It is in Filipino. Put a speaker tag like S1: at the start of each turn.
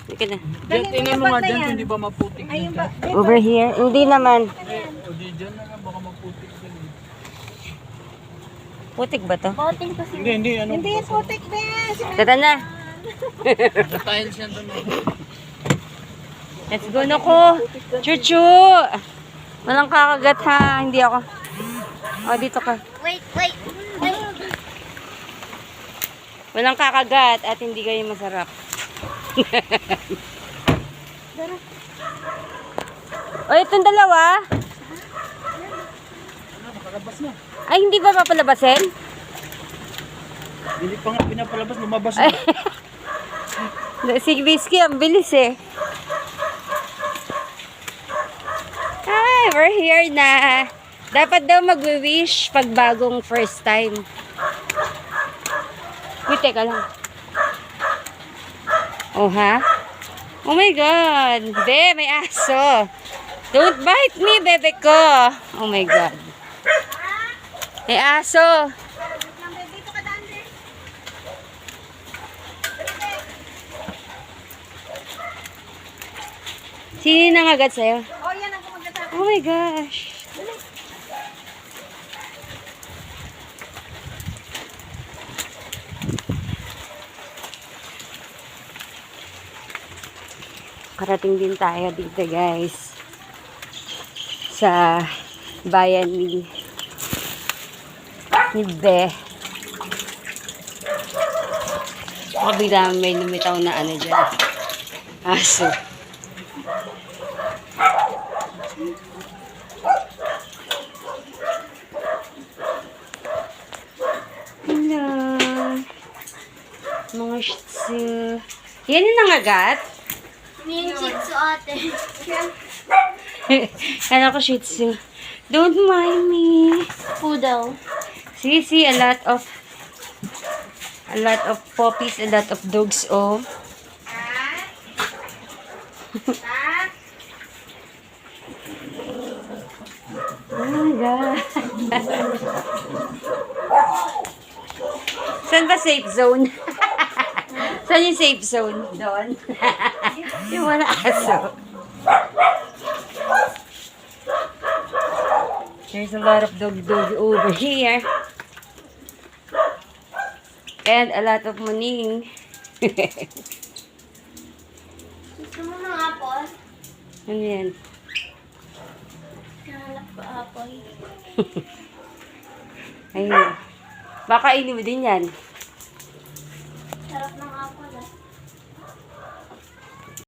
S1: Sige na.
S2: Diyan, tingnan mo nga dyan kung di ba maputik dyan.
S1: Over here? Hindi naman.
S2: O di dyan na lang, baka maputik dyan.
S1: Putik ba to?
S3: Boting kasi.
S2: Hindi, ano?
S3: Hindi yan putik, Bes.
S1: Tara na.
S2: Tiles yan to.
S1: Let's go na ko. Chuchu. Walang kakagat ha. Hindi ako. O, dito ka.
S3: Wait.
S1: Walang kakagat at hindi kayo masarap. O, itong dalawa.
S2: Nakalabas na.
S1: Ay, hindi ba papalabasin?
S2: Hindi pa nga pinapalabas, lumabas na.
S1: Si Whiskey, ang bilis eh. Hi, we're here na. Dapat daw mag-wish pag bagong first time. Uy, teka lang. Oh, ha? Oh my God. Be, may aso. Don't bite me, bebe ko. Oh my God. May aso. Sino nangagat sa'yo?
S3: Oh, yan ang kumagat sa akin.
S1: Oh my gosh. Karating din tayo dito, guys. Sa bayan ni Be. Kabila may lumitaw na ano dyan. Aso. Hello. Mga shih tzu. Yan yung nangagat?
S3: Yung Shih Tzu ate.
S1: Kala ko shih tzu. Don't mind me.
S3: Poodle.
S1: See, a lot of puppies, a lot of dogs, oh. Oh my God. Saan ba safe zone? Saan yung safe zone? Doon. Yung wala aso. There's a lot of dog over here. And a lot of money.
S3: Gusto mo ng apple?
S1: Ano yan?
S3: Nahanap ko apple.
S1: Ayun. Baka mo din yan.